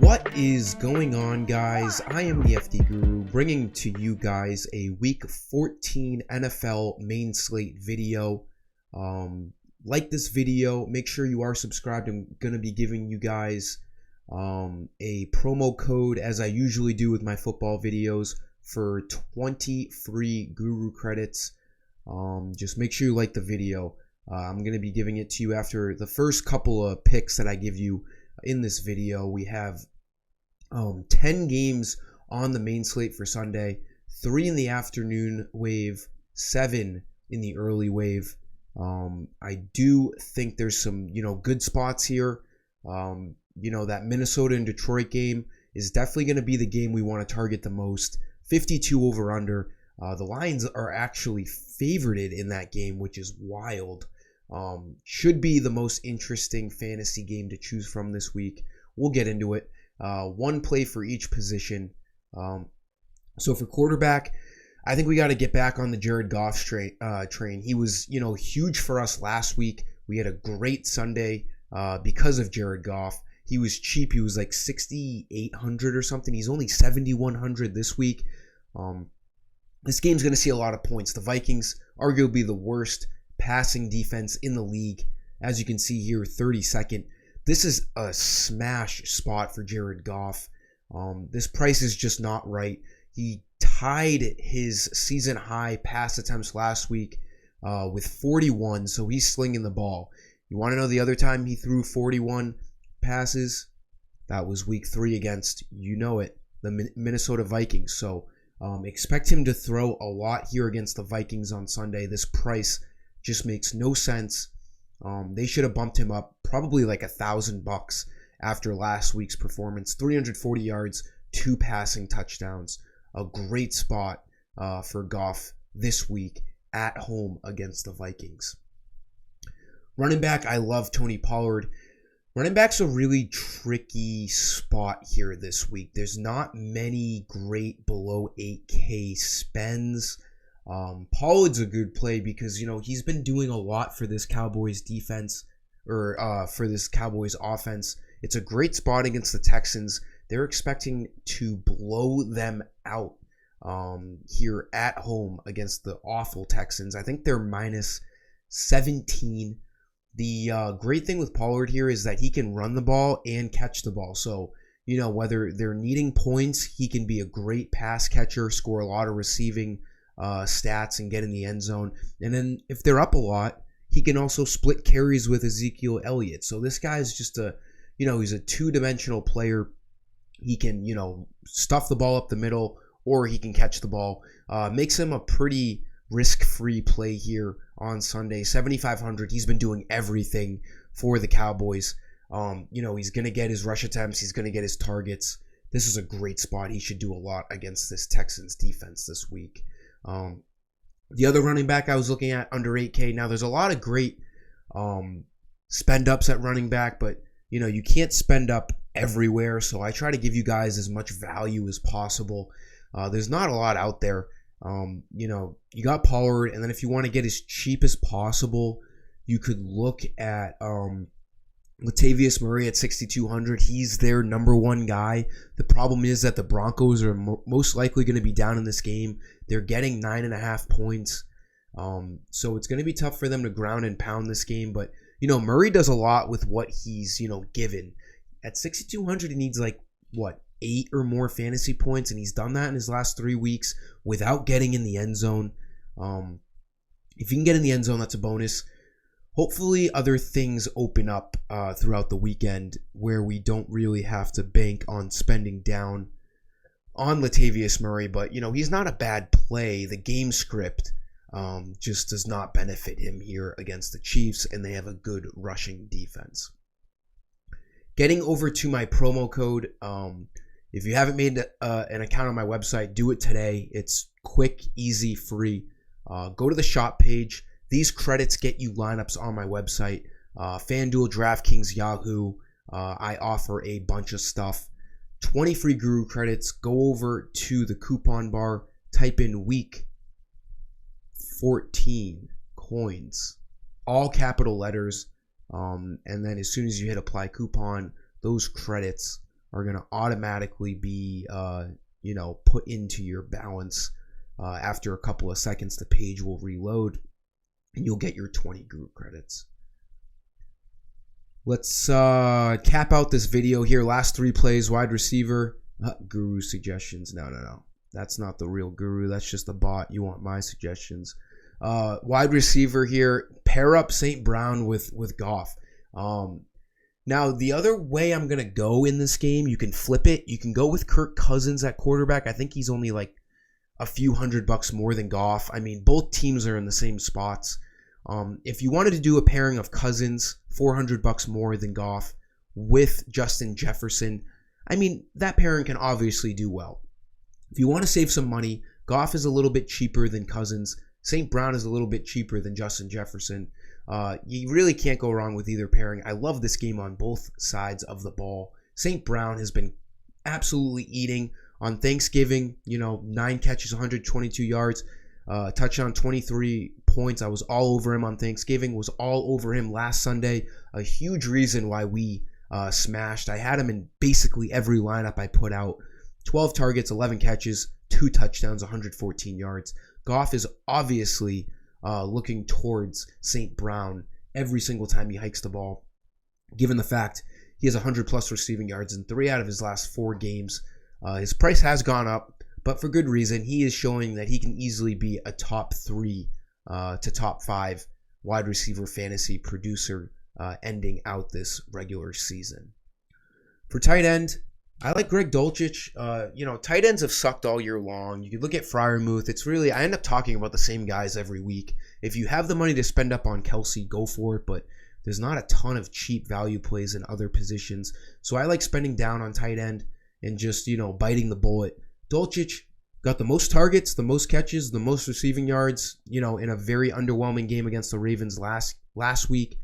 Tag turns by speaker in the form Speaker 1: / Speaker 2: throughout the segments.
Speaker 1: What is going on, guys? I am the FD Guru, bringing to you guys a Week 14 NFL main slate video. Like this video, make sure you are subscribed. I'm going to be giving you guys a promo code, as I usually do with my football videos, for 20 free Guru credits. Just make sure you like the video. I'm going to be giving it to you after the first couple of picks that I give you in this video. We have 10 games on the main slate for Sunday, 3 in the afternoon wave, 7 in the early wave. I do think there's some, good spots here. That Minnesota and Detroit game is definitely going to be the game we want to target the most. 52 over under. The Lions are actually favorited in that game, which is wild. Should be the most interesting fantasy game to choose from this week. We'll get into it. One play for each position. So for quarterback, I think we got to get back on the Jared Goff train. He was, huge for us last week. We had a great Sunday because of Jared Goff. He was cheap. He was like 6,800 or something. He's only 7,100 this week. This game's going to see a lot of points. The Vikings, arguably the worst passing defense in the league. As you can see here, 32nd. This is a smash spot for Jared Goff. This price is just not right. He tied his season high pass attempts last week with 41, so he's slinging the ball. You want to know the other time he threw 41 passes? That was week 3 against, the Minnesota Vikings. So expect him to throw a lot here against the Vikings on Sunday. This price just makes no sense. They should have bumped him up probably like $1,000 after last week's performance. 340 yards, 2 passing touchdowns. A great spot for Goff this week at home against the Vikings. Running back, I love Tony Pollard. Running back's a really tricky spot here this week. There's not many great below 8K spends. Pollard's a good play because, he's been doing a lot for this Cowboys defense, or for this Cowboys offense. It's a great spot against the Texans. They're expecting to blow them out here at home against the awful Texans. I think they're minus 17. The great thing with Pollard here is that he can run the ball and catch the ball. So, whether they're needing points, he can be a great pass catcher, score a lot of receiving stats, and get in the end zone. And then if they're up a lot, he can also split carries with Ezekiel Elliott. So this guy is just he's a two-dimensional player. He can, stuff the ball up the middle, or he can catch the ball. Makes him a pretty risk-free play here on Sunday. 7,500. He's been doing everything for the Cowboys. He's going to get his rush attempts. He's going to get his targets. This is a great spot. He should do a lot against this Texans defense this week. The other running back I was looking at under 8K. Now, there's a lot of great spend ups at running back, but you can't spend up everywhere. So I try to give you guys as much value as possible. There's not a lot out there. You got Pollard, and then if you want to get as cheap as possible, you could look at Latavius Murray at 6,200. He's their number one guy. The problem is that the Broncos are most likely going to be down in this game. They're getting 9.5 points. So it's going to be tough for them to ground and pound this game. But, Murray does a lot with what he's, given. At 6,200, he needs 8 or more fantasy points, and he's done that in his last 3 weeks without getting in the end zone. If you can get in the end zone, that's a bonus. Hopefully other things open up throughout the weekend where we don't really have to bank on spending down on Latavius Murray. But, he's not a bad play. The game script just does not benefit him here against the Chiefs, and they have a good rushing defense. Getting over to my promo code, if you haven't made an account on my website, do it today. It's quick, easy, free. Go to the shop page. These credits get you lineups on my website. FanDuel, DraftKings, Yahoo. I offer a bunch of stuff. 20 free Guru credits. Go over to the coupon bar. Type in week 14, coins, all capital letters. And then as soon as you hit apply coupon, those credits are going to automatically be, put into your balance. After a couple of seconds, the page will reload and you'll get your 20 guru credits. Let's cap out this video here. Last 3 plays, wide receiver, guru suggestions. No. That's not the real guru. That's just a bot. You want my suggestions. Wide receiver here, pair up St. Brown with Goff. Now, the other way I'm going to go in this game, you can flip it. You can go with Kirk Cousins at quarterback. I think he's only like a few $100 more than Goff. I mean, both teams are in the same spots. If you wanted to do a pairing of Cousins, $400 more than Goff, with Justin Jefferson, I mean, that pairing can obviously do well. If you want to save some money, Goff is a little bit cheaper than Cousins. St. Brown is a little bit cheaper than Justin Jefferson. You really can't go wrong with either pairing. I love this game on both sides of the ball. St. Brown has been absolutely eating on Thanksgiving. 9 catches, 122 yards, touchdown, 23 points. I was all over him on Thanksgiving, was all over him last Sunday. A huge reason why we smashed. I had him in basically every lineup I put out. 12 targets, 11 catches, 2 touchdowns, 114 yards. Goff is obviously looking towards St. Brown every single time he hikes the ball, given the fact he has 100+ receiving yards in 3 out of his last 4 games. His price has gone up, but for good reason. He is showing that he can easily be a top 3 to top 5 wide receiver fantasy producer ending out this regular season. For tight end, I like Greg Dulcich. Tight ends have sucked all year long. You could look at Freiermuth. It's really, I end up talking about the same guys every week. If you have the money to spend up on Kelsey, go for it, but there's not a ton of cheap value plays in other positions. So I like spending down on tight end and just, biting the bullet. Dulcich got the most targets, the most catches, the most receiving yards, in a very underwhelming game against the Ravens last week.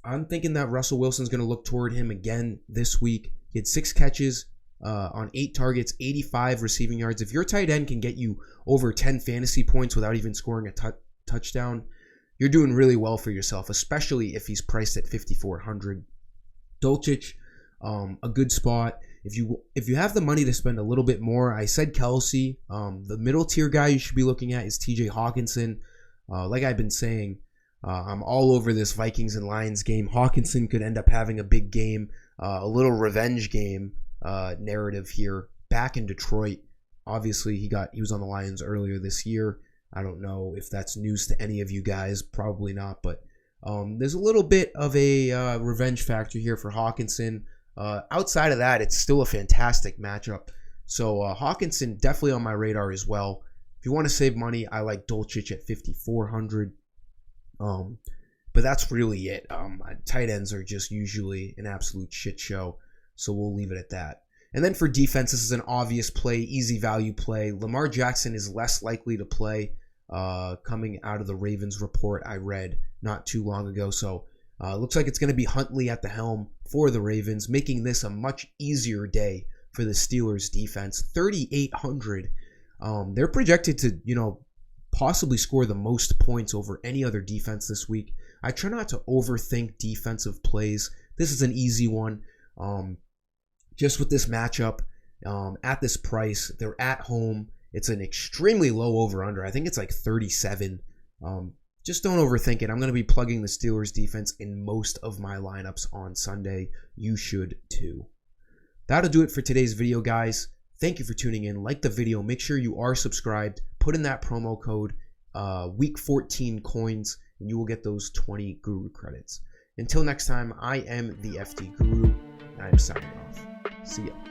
Speaker 1: I'm thinking that Russell Wilson's going to look toward him again this week. He had 6 catches on 8 targets, 85 receiving yards. If your tight end can get you over 10 fantasy points without even scoring a touchdown, you're doing really well for yourself, especially if he's priced at $5,400. Dulcich, a good spot. If you have the money to spend a little bit more, I said Kelsey. The middle tier guy you should be looking at is TJ Hawkinson. Like I've been saying, I'm all over this Vikings and Lions game. Hawkinson could end up having a big game, a little revenge game narrative here. Back in Detroit, obviously he was on the Lions earlier this year. I don't know if that's news to any of you guys, probably not, but there's a little bit of a revenge factor here for Hawkinson. Outside of that, it's still a fantastic matchup. So Hawkinson definitely on my radar as well. If you want to save money, I like Dulcich at $5,400. But that's really it. Tight ends are just usually an absolute shit show, so we'll leave it at that. And then for defense, this is an obvious play, easy value play. Lamar Jackson is less likely to play coming out of the Ravens report I read not too long ago. So it looks like it's going to be Huntley at the helm for the Ravens, making this a much easier day for the Steelers defense. 3,800. They're projected to, possibly score the most points over any other defense this week. I try not to overthink defensive plays. This is an easy one. Just with this matchup, at this price, they're at home. It's an extremely low over-under. I think it's like 37. Just don't overthink it. I'm going to be plugging the Steelers defense in most of my lineups on Sunday. You should too. That'll do it for today's video, guys. Thank you for tuning in. Like the video. Make sure you are subscribed. Put in that promo code week 14 coins and you will get those 20 guru credits. Until next time, I am the FD Guru and I am signing off. See ya.